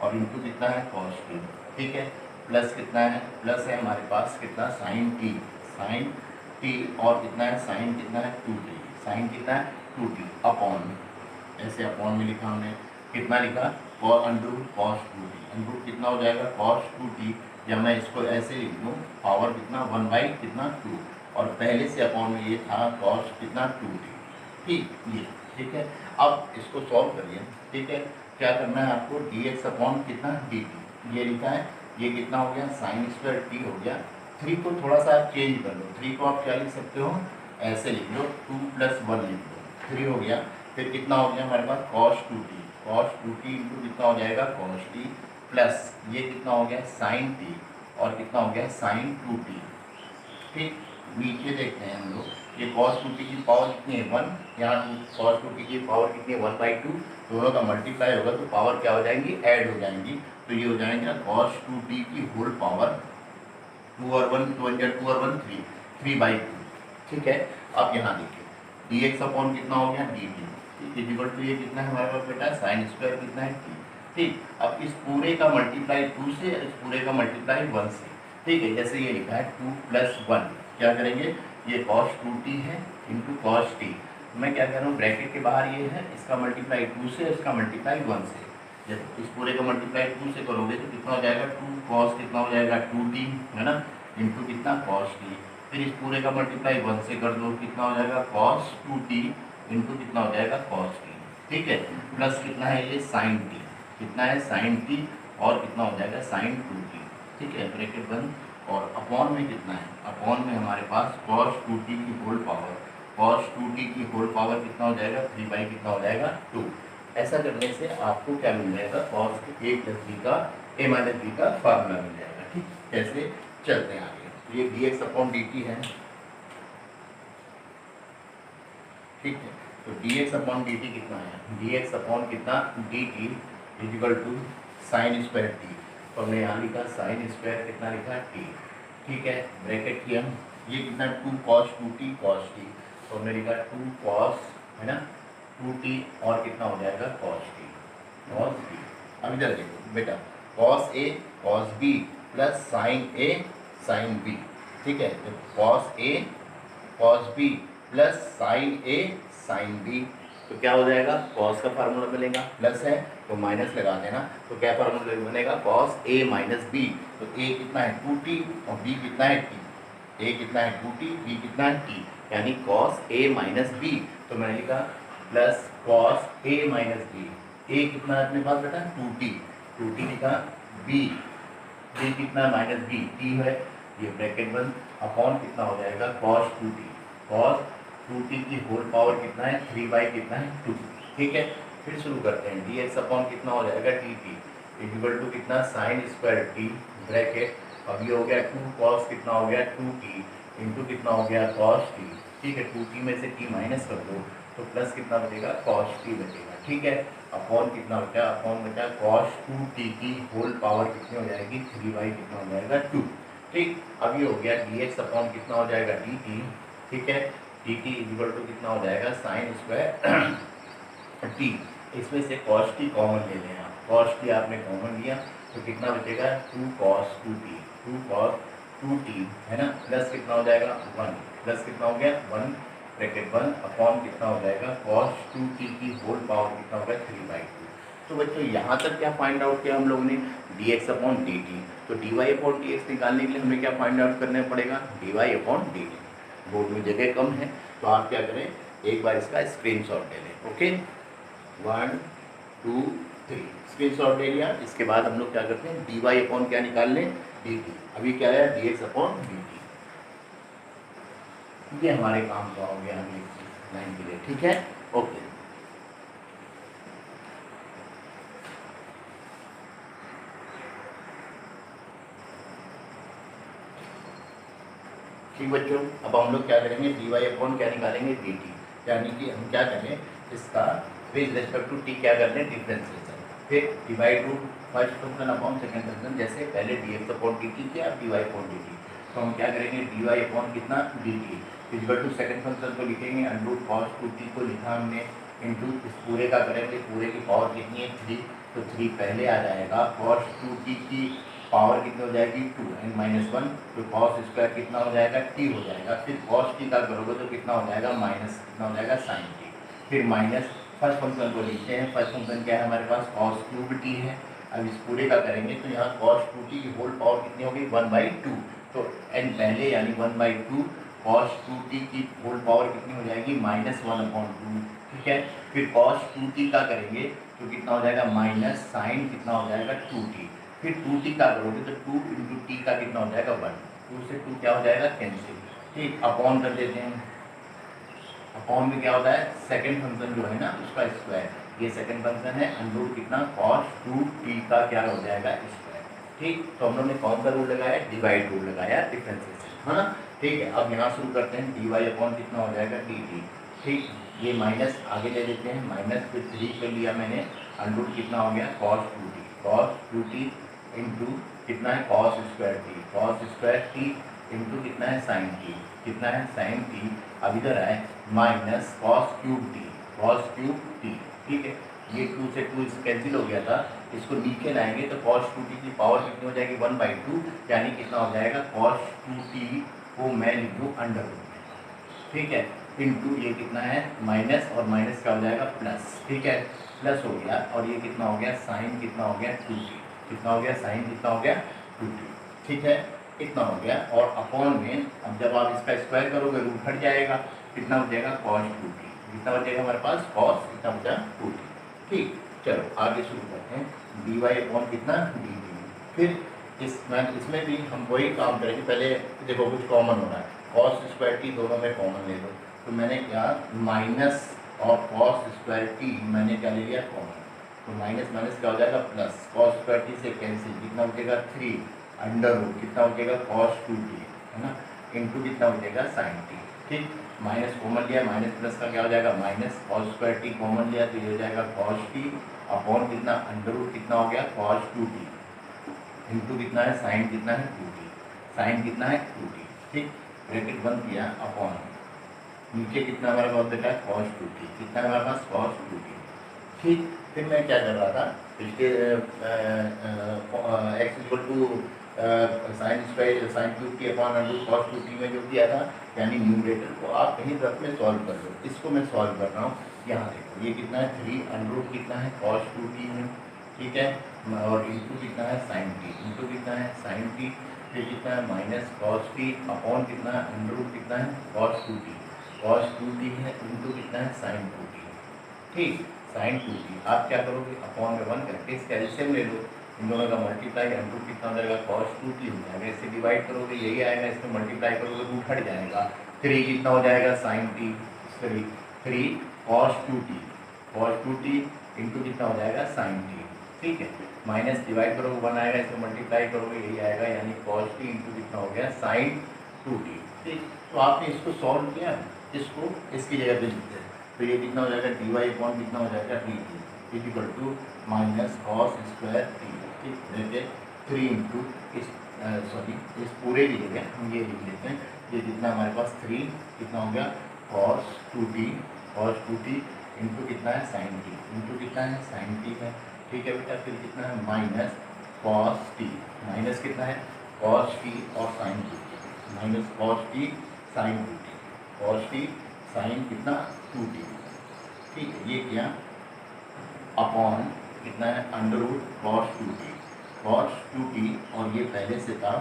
और इंटू कितना है cos t। ठीक है, प्लस कितना है, प्लस है हमारे पास कितना साइन t और कितना है साइन कितना है 2t, साइन कितना है 2t अपॉन, ऐसे अपॉन में लिखा हमने, कितना लिखा under root cos 2t, under root कितना हो जाएगा cos 2t, या मैं इसको ऐसे लिख दूँ पावर कितना 1/2 और पहले से अपॉन में ये था cos कितना 2t। ठीक, ये ठीक है, अब इसको सॉल्व करिए। ठीक है, क्या करना है आपको, dx अपॉन कितना dt ये लिखा है, ये कितना हो गया साइन स्क्वायर t हो गया, 3 को थोड़ा सा आप चेंज कर लो, 3 को आप क्या लिख सकते हो ऐसे लिख लो 2 + 1 लिख दो, 3 हो गया, फिर कितना हो गया हमारे पास cos 2t इंटू कितना हो जाएगा cos t प्लस ये कितना हो गया साइन t और कितना हो गया साइन 2t। ठीक, नीचे देखते हैं हम लोग, ये cos 2t की पावर कितनी है 1, यहाँ cos 2t की पावर कितनी है 1/2, दोनों का मल्टीप्लाई होगा तो पावर क्या हो जाएंगी ऐड हो जाएंगी, तो ये हो जाएंगे ना cos 2t की होल पावर 2 और 1 2 और 1 3/2। ठीक है, अब यहाँ देखिए dx अपॉन कितना हो गया dt इक्वल टू ये कितना है हमारे पास बेटा साइन स्क्वायर कितना है t। ठीक, अब इस पूरे का मल्टीप्लाई 2 से, इस पूरे का मल्टीप्लाई 1 से। ठीक है, जैसे ये लिखा है 2 + 1, क्या करेंगे ये cos 2t है इंटू cos t, मैं क्या कह रहा हूँ ब्रैकेट के बाहर ये है, इसका मल्टीप्लाई 2 से, इसका मल्टीप्लाई 1 से, जब इस पूरे का मल्टीप्लाई 2 से करोगे तो कितना हो जाएगा 2 कॉस कितना हो जाएगा 2t है ना, इंटू कितना कॉस t। फिर इस पूरे का मल्टीप्लाई 1 से कर दो, कितना हो जाएगा कॉस 2t इंटू कितना हो जाएगा कॉस t। ठीक है, प्लस कितना है ये साइन t, कितना है साइन t और कितना हो जाएगा साइन 2t। ठीक है, ब्रैकेट बंद। और अपॉन में कितना है, अपॉन में हमारे पास cos 2t की होल पावर, cos 2t की होल पावर कितना हो जाएगा 3 बाई कितना हो जाएगा 2। ऐसा करने से आपको क्या मिल जाएगा cos a प्लस b का a माइनस b का फार्मूला मिल जाएगा। ठीक, कैसे चलते हैं आगे। तो ये dx अपॉन dt है। ठीक है, तो dx अपॉन dt कितना है, dx अपॉन कितना dt equal to sine square t। तो हमने यहाँ लिखा साइन स्क्वायर कितना लिखा t। ठीक है, ब्रैकेट किया, ये कितना 2 cos 2t cos t। तो हमने लिखा 2 cos है ना 2t और कितना हो जाएगा cos t cos t। अब इधर देखो बेटा, cos a cos b plus sine a sine b। ठीक है, तो cos a cos b plus sine a sine b, तो क्या हो जाएगा cos का फार्मूला मिलेगा, प्लस है तो माइनस लगा देना, तो क्या फार्मूला बनेगा cos a माइनस b। तो a कितना है 2t और b कितना है t, a कितना है 2t b कितना है t, यानी cos a माइनस b। तो मैंने लिखा plus cos a minus b, a कितना है अपने पास बेटा 2t, 2t लिखा, b कितना माइनस b t है, ये ब्रैकेट बंद, अपॉन कितना हो जाएगा cos 2t, cos 2t की होल पावर कितना है 3 बाई कितना है 2। ठीक है, फिर शुरू करते हैं, dx अपॉन कितना हो जाएगा dt इक्वल टू कितना साइन स्क्वायर t ब्रैकेट, अब ये हो गया 2 cos कितना हो गया 2t इंटू कितना हो गया cos t। ठीक है, 2t में से t माइनस कर दो तो प्लस कितना बचेगा cos t बचेगा। ठीक है, अपॉन कितना बचा, अपॉन बचा cos 2t की होल पावर कितनी हो जाएगी 3 बाई कितना हो जाएगा 2। ठीक, अब ये हो गया dx अपॉन कितना हो जाएगा dt। ठीक है, dt इक्वल टू कितना हो जाएगा साइन स्क्वायर t, इसमें से cos t कॉमन ले लें आप, cos t आपने कॉमन लिया तो कितना बचेगा 2 cos 2t, 2 cos 2t है ना, प्लस कितना हो जाएगा 1, प्लस कितना हो गया 1 ब्रैकेट 1 अपॉन कितना हो जाएगा cos 2t की होल पावर कितना होगा 3 बाई 2। तो बच्चों यहाँ तक क्या फाइंड आउट किया हम लोगों ने dx अपॉन dt। तो dy अपॉन dx निकालने के लिए हमें क्या फाइंड आउट करना पड़ेगा dy अपॉन dt। बोर्ड में जगह कम है तो आप क्या करें, एक बार इसका स्क्रीनशॉट ले लें। ओके, 1 2 3 स्क्रीनशॉट ले लिया। इसके बाद हम लोग क्या करते हैं dy अपॉन क्या निकाल लें dt। अभी क्या है dx अपॉन dt, ये हमारे काम का हो गया अगली लाइन के लिए। ठीक है, ओके। ठीक बच्चों, अब हम लोग क्या करेंगे dy अपॉन क्या निकालेंगे dt, यानी कि हम क्या करें इसका विद रिस्पेक्ट टू t क्या कर लें डिफरेंशिएशन, फिर divide root first function upon second function, जैसे पहले dx अपॉन dt किया अब dy अपॉन dt। तो हम क्या करेंगे dy अपॉन कितना dt equal to second function को लिखेंगे अंडरूट cos 2t को लिखा हमने इंटू इस पूरे का करेंगे, पूरे की पावर कितनी है 3, तो 3 पहले आ जाएगा, cos 2t की पावर कितनी हो जाएगी 2 एंड माइनस 1, तो cos स्क्वायर कितना हो जाएगा t हो जाएगा, फिर cos t का करोगे तो कितना हो जाएगा माइनस कितना हो जाएगा sin t, फिर माइनस फर्स्ट फंक्शन को लिखते हैं, फर्स्ट फंक्शन क्या है हमारे पास cos क्यूब t है। अब इस पूरे का करेंगे तो यहाँ cos 2t की होल पावर कितनी होगी 1/2, तो एन पहले यानी 1/2 cos 2t की होल पावर कितनी हो जाएगी -1/2। ठीक है, फिर cos 2t का करेंगे तो कितना हो जाएगा माइनस साइन कितना हो जाएगा 2t, फिर 2t का करोगे तो 2 इंटू टी का कितना हो जाएगा 1, 2 से 2 क्या हो जाएगा कैंसिल। ठीक, अपॉन कर देते हैं, अपॉन में क्या होता है सेकंड फंक्शन जो है ना उसका स्क्वायर, ये सेकंड फंक्शन है अंडरूट कितना cos 2t का क्या हो जाएगा स्क्वायर। ठीक, तो हम लोग ने कौन सा रूल लगाया डिवाइड रूल लगाया डिफरेंशिएशन है ना। ठीक है, अब यहाँ शुरू करते हैं dy अपॉन कितना हो जाएगा dt। ठीक, ये माइनस आगे ले लेते हैं, माइनस फिर 3 कर लिया मैंने, अंडरूट कितना हो गया cos 2t इंटू कितना है cos स्क्वायर t इंटू कितना है साइन t, कितना है साइन t। अब इधर आए माइनस cos क्यूब t। ठीक है, ये 2 से 2 कैंसिल हो गया था, इसको नीचे लाएंगे तो cos 2t की पावर कितनी हो जाएगी 1/2, यानी कितना हो जाएगा cos 2t को मैं लिख दूँ अंडर रूट में। ठीक है, इंटू ये कितना है माइनस और माइनस क्या हो जाएगा प्लस। ठीक है, प्लस हो गया, और ये कितना हो गया साइन कितना हो गया 2t, कितना हो गया साइन कितना हो गया 2t, ठीक है इतना हो गया। और अपॉन में अब जब आप इसका स्क्वायर करोगे रूट हट जाएगा, कितना हो जाएगा cos 2t, कितना हो जाएगा हमारे पास cos कितना हो जाएगा 2t, ठीक। चलो आगे शुरू करते हैं, dy अपॉन कितना dt। फिर इसमें भी हम वही काम करेंगे, पहले देखो कुछ कॉमन हो रहा है, cos स्क्वायर टी दोनों में कॉमन ले लो, तो मैंने क्या माइनस और cos स्क्वायर टी मैंने क्या ले लिया कॉमन, तो माइनस माइनस क्या हो जाएगा प्लस, cos स्क्वायर टी से कैंसिल, कितना हो जाएगा 3 अंडर रूट कितना हो जाएगा cos 2t है ना, इंटू कितना हो जाएगा sin t, ठीक। माइनस कॉमन लिया, माइनस प्लस का क्या हो जाएगा minus, cos square T common लिया तो ये हो जाएगा cos t अपॉन कितना अंडर रूट कितना हो गया cos 2t इंटू कितना है साइन कितना है 2t, साइन कितना है 2t, ठीक। ब्रैकेट बंद किया अपॉन नीचे कितना हमारे पास देखा है cos 2t, कितना है हमारे पास cos 2t, ठीक। फिर मैं क्या कर रहा था, इसके x equal to sine square sine cube t upon under root cos 2t में जो किया था, यानी न्यूमरेटर को आप कहीं तरफ में सॉल्व कर लो, इसको मैं सॉल्व कर रहा हूँ। यहाँ देखो ये कितना है 3 अंडर रूट कितना है cos 2t में, ठीक है, और इंटू कितना है साइन टी, इंटू कितना है साइन टी, फिर कितना है माइनस cos टी अपॉन कितना है अंडर रूट कितना है cos 2t, cos 2t है इंटू कितना है साइन 2t, ठीक साइन 2t। आप क्या करोगे अपॉन में 1 करके इसका एलसीएम ले लो, इन दोनों का मल्टीप्लाई अंडर रूट कितना हो जाएगा cos 2t हो जाएगा, इससे डिवाइड करोगे यही आएगा, इसमें मल्टीप्लाई करोगे रूट हट जाएगा, 3 कितना हो जाएगा sine t, 3 cos 2t, cos 2t into कितना हो जाएगा साइन टी, ठीक है। माइनस डिवाइड करोगे 1 आएगा, इसको मल्टीप्लाई करोगे यही आएगा, यानी cos t इंटू कितना हो गया sin 2t, ठीक। तो आपने इसको सॉल्व किया, इसको इसकी जगह पे लिखते हैं, तो ये कितना हो जाएगा dy अपॉन कितना हो जाएगा dt equal to minus cos square t, ठीक। देखिए 3 इंटू इस पूरे की जगह हम ये लिख लेते हैं, ये कितना हमारे पास 3 कितना हो गया cos 2t इंटू कितना है sin t, इंटू कितना है sin t है, ठीक है बेटा। फिर कितना है माइनस cos t, माइनस कितना है cos t और sin t, minus cos t sin 2t, cos t sin कितना 2t, ठीक है। ये क्या अपॉन कितना है अंडर रूट cos 2t और ये पहले से था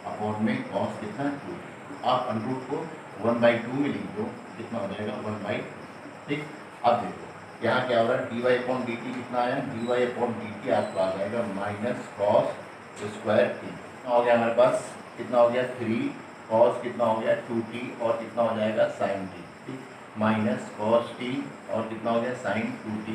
अपॉन में cos कितना 2t, आप अंडर रूट को 1/2 में लिख दो, कितना हो जाएगा 1/, ठीक। अब देखो यहाँ क्या हो रहा है dy अपॉन dt कितना आया, dy अपॉन dt आपको आ जाएगा माइनस cos स्क्वायर t, कितना हो गया हमारे पास, कितना हो गया 3 cos कितना हो गया 2t और कितना हो जाएगा sin t, ठीक, माइनस cos t और कितना हो गया sin 2t,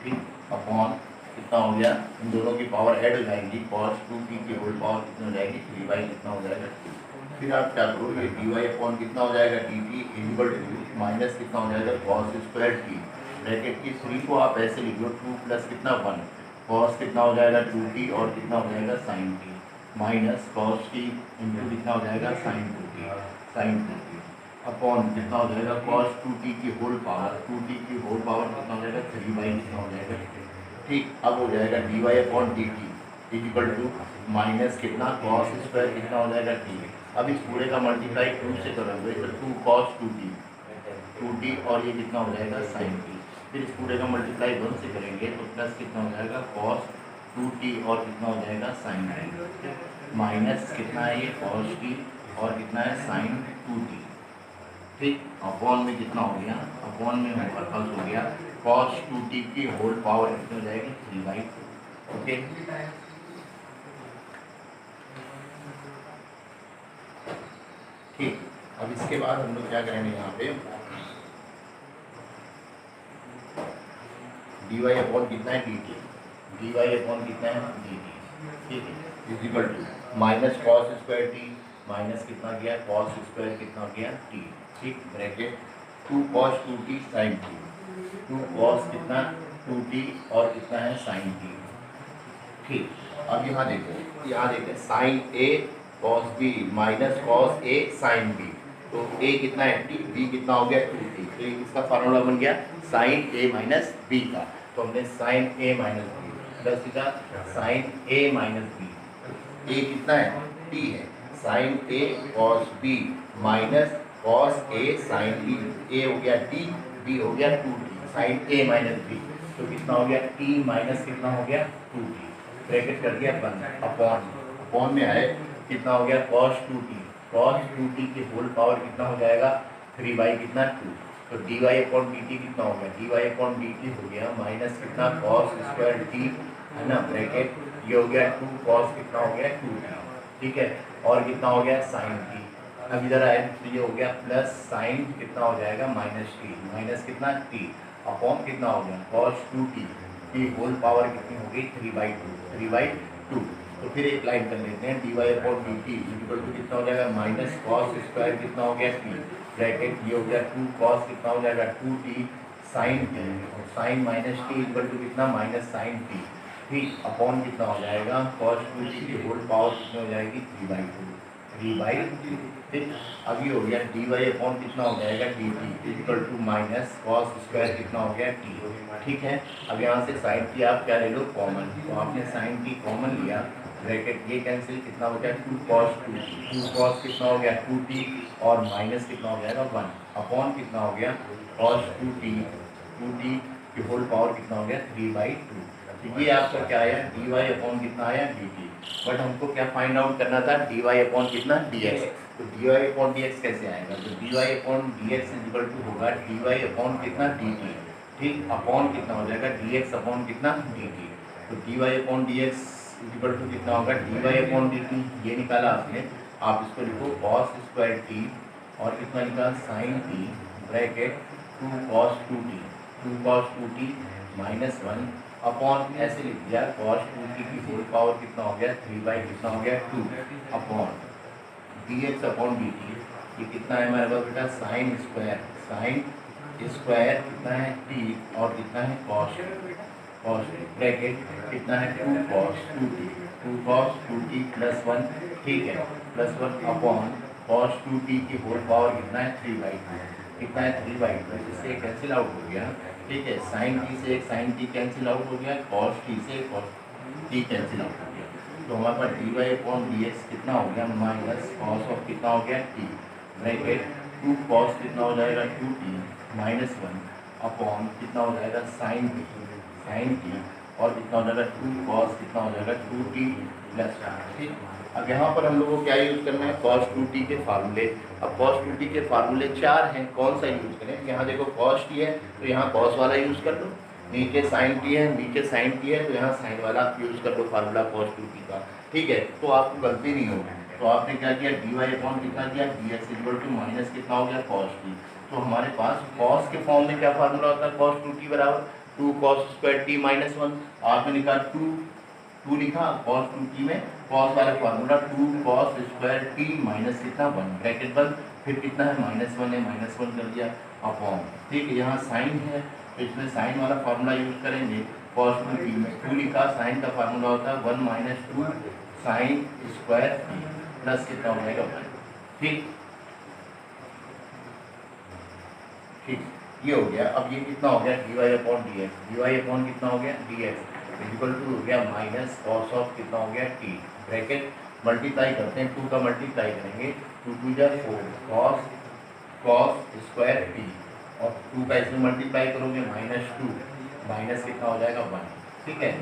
ठीक, अपॉन कितना हो गया इन दोनों की पावर ऐड हो जाएंगी, cos 2t की होल पावर कितनी हो जाएगी 3 कितना हो जाएगा 2। फिर आप क्या करो ये dy अपॉन कितना हो जाएगा dt इक्वल टू माइनस कितना हो जाएगा cos स्क्वायर t, ब्रैकेट की 3 को आप ऐसे लिख लो 2 प्लस कितना 1 cos कितना हो जाएगा 2t और कितना हो जाएगा sin t, minus cos t into कितना हो जाएगा sin 2t अपॉन कितना हो जाएगा cos 2t की होल पावर, 2t की होल पावर कितना हो जाएगा 3 कितना हो जाएगा, ठीक। अब हो जाएगा dy upon dt equal to minus कितना cos स्क्वायर कितना हो जाएगा t, अब इस पूरे का मल्टीप्लाई 2 से करोगे तो 2 cos 2t और ये कितना हो जाएगा sin t, फिर इस पूरे का मल्टीप्लाई 1 से करेंगे तो प्लस कितना हो जाएगा cos 2t और कितना हो जाएगा sin t, माइनस कितना है ये cos t और कितना है sin 2t, ठीक। अपॉन में कितना हो गया, अपॉन में हमारे पास हो गया cos 2t की होल पावर कितनी हो जाएगी 3/2, ओके। ठीक, अब इसके बाद हम लोग क्या करेंगे यहाँ पे dy अपॉन कितना है dt, dy अपॉन कितना है dt, ठीक है, is equal to minus cos square t, minus कितना गया cos स्क्वायर कितना गया t, ठीक, bracket 2 cos 2t sin t, 2 cos कितना 2t और कितना है sin t, ठीक। अब यहाँ देखो, यहाँ देखें sin a cos b minus cos a sin b, तो a कितना है t, b कितना हो गया 2t, तो इसका फार्मूला बन गया sin a माइनस b का, तो हमने sin a minus b plus सीधा sin a minus b, a कितना है t है, sin a cos b minus cos a sin b, a हो गया t, b हो गया 2t sin a minus b, तो कितना हो गया t माइनस कितना हो गया 2t, ब्रैकेट कर दिया बंद, अपॉन अपॉन में आए कितना हो गया cos 2t की होल पावर कितना हो जाएगा 3 बाई कितना 2, तो dy अपॉन dt कितना हो गया dy अपॉन dt हो गया माइनस कितना cos स्क्वायर t है ना, ब्रैकेट ये हो गया 2 cos कितना हो गया 2t, ठीक है, और कितना हो गया sin t, अब इधर आए तो ये हो गया प्लस sin कितना हो जाएगा माइनस t, माइनस कितना t अपॉन कितना हो गया cos 2t की होल पावर कितनी हो गई 3/2, तो फिर एक लाइन कर लेते हैं dy upon dt equal to कितना हो जाएगा माइनस cos स्क्वायर कितना हो गया t, ब्रैकेट ये हो गया 2 cos कितना हो जाएगा 2t sin t, और sin minus t equal to कितना माइनस sin t, ठीक, अपॉन कितना हो जाएगा cos 2t की होल पावर कितनी हो जाएगी 3/2, ठीक। अब ये हो गया dy अपॉन कितना हो जाएगा dt equal to minus cos square कितना हो गया t, ठीक है। अब यहाँ से sin t आप क्या ले लो कॉमन, तो आपने sin t कॉमन लिया, ब्रैकेट ये कैंसिल कितना हो गया 2 cos 2t, 2 cos कितना हो गया 2t और माइनस कितना हो जाएगा 1 अपॉन कितना हो गया cos 2t की होल पावर कितना हो गया 3/2, तो ये आपका क्या आया dy अपॉन कितना आया dt, बट हमको क्या फाइंड आउट करना था dy अपॉन कितना dx, तो dy अपॉन dx कैसे आएगा, तो dy upon dx equal to होगा dy अपॉन कितना dt, ठीक, अपॉन कितना हो जाएगा dx अपॉन कितना dt, तो dy upon dx equal to कितना होगा dy अपॉन dt, ये निकाला आपने, आप इसको लिखो cos स्क्वायर t और कितना निकाला sin t bracket 2 cos 2t minus 1 upon ऐसे लिख दिया cos 2t की होल पावर कितना हो गया 3 बाई कितना हो गया 2 अपॉन dx अपॉन dt, ये कितना है हमारे पास बेटा sin स्क्वायर कितना है t और कितना है cos ब्रैकेट कितना है 2 cos 2t प्लस 1, ठीक है, प्लस 1 अपॉन cos 2t की होल पावर कितना है 3/2, कितना है 3/2, इससे कैंसिल आउट हो गया, ठीक है, sin t से एक sin t कैंसिल आउट हो गया, cos t से cos t कैंसिल आउट हो गया, तो हमारे पास dy अपॉन dx कितना हो गया माइनस cos ऑफ कितना हो गया t ब्रैकेट 2 cos कितना हो जाएगा 2t माइनस 1 अपॉन कितना हो जाएगा sin t और कितना हो जाएगा 2 cos कितना हो जाएगा 2t प्लस 1, ठीक। अब यहाँ पर हम लोग को क्या यूज़ करना है cos 2t के फार्मूले, अब cos 2t के फार्मूले 4 हैं, कौन सा यूज़ करें, यहाँ देखो cos t है तो यहाँ cos वाला यूज़ कर लो, नीचे sin t है नीचे sin t है तो यहाँ sin वाला यूज़ कर लो फार्मूला cos 2t का, ठीक है, तो आपको गलती नहीं होगी, तो आपने क्या किया dy अपॉन कितना किया dx इक्वल टू माइनस कितना हो गया cos t, तो हमारे पास cos के फॉर्म में क्या फार्मूला होता है cos 2t बराबर 2 cos स्क्वायर t माइनस 1, आपने लिखा 2 लिखा cos 2t में cos वाला formula 2 cos square t minus कितना 1 ब्रैकेट बंद, फिर कितना है -1 है -1 कर दिया अपॉन, ठीक है, यहाँ साइन है तो इसमें साइन वाला फार्मूला यूज करेंगे cos 2t में 2 लिखा, साइन का फार्मूला होता है 1 minus 2 sign square t plus कितना हो जाएगा 1, ठीक, ये हो गया। अब ये कितना हो गया dy अपॉन कितना हो गया dx इक्वल टू हो गया माइनस कॉस ऑफ कितना हो गया t ब्रैकेट मल्टीप्लाई करते हैं, 2 का मल्टीप्लाई करेंगे 2 2 जा 4 cos स्क्वायर t और 2 का इसमें मल्टीप्लाई करोगे -2 माइनस कितना हो जाएगा 1, ठीक है,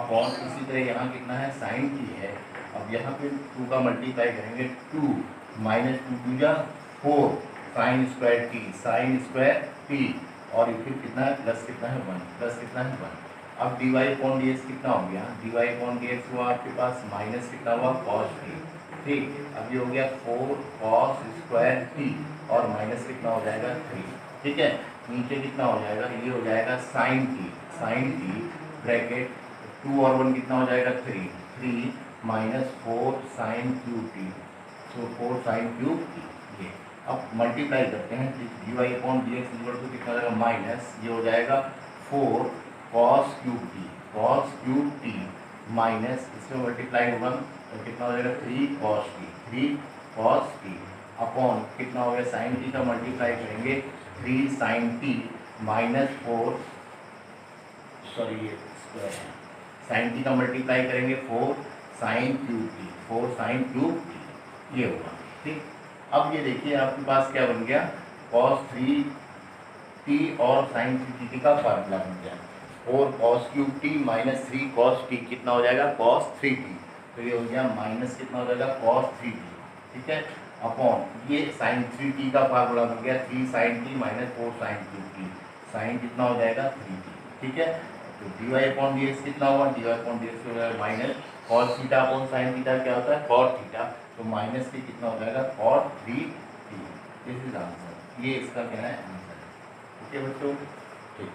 अपॉन इसी तरह यहाँ कितना है sin t है, अब यहाँ पे 2 का मल्टीप्लाई करेंगे 2 -2 2 जा 4 sin स्क्वायर t और फिर कितना है प्लस कितना है 1 प्लस कितना है 1, अब dy अपॉन dx कितना हो गया dy अपॉन dx हुआ आपके पास माइनस कितना हुआ cos t, ठीक, अब ये हो गया 4 cos स्क्वायर t और माइनस कितना हो जाएगा 3, ठीक है, नीचे कितना हो जाएगा ये हो जाएगा sin t ब्रैकेट 2 और 1 कितना हो जाएगा 3 माइनस 4 sin क्यूब t, तो 4 sin क्यूब t, ये अब मल्टीप्लाई करते हैं dy upon dx equal to कितना हो जाएगा माइनस ये हो जाएगा 4 cos क्यूब t माइनस इसमें मल्टीप्लाई होगा तो कितना हो जाएगा 3 cos t अपॉन कितना हो गया sin t का मल्टीप्लाई करेंगे 3 sin t माइनस 4 सॉरी ये स्क्वायर है, sin t का मल्टीप्लाई करेंगे 4 sin क्यूब t ये होगा, ठीक। अब ये देखिए आपके पास क्या बन गया cos 3t और sin 3t का फार्मूला बन गया, 4 cos cube T minus 3 cos T कितना हो जाएगा cos 3t। तो ये हो गया माइनस कितना हो जाएगा cos 3t, ठीक है, अपॉन ये sin 3t का फार्मूला बन गया 3 sin t minus 4 sin cube t, sine कितना हो जाएगा 3t, ठीक है। तो dy अपॉन dx कितना होगा, dy अपॉन dx हो जाएगा minus cos theta upon sin theta क्या होता है cot थीटा, तो माइनस के कितना हो जाएगा cot 3t। This is answer, ये इसका क्या है आंसर है, ठीक है बच्चों, ठीक।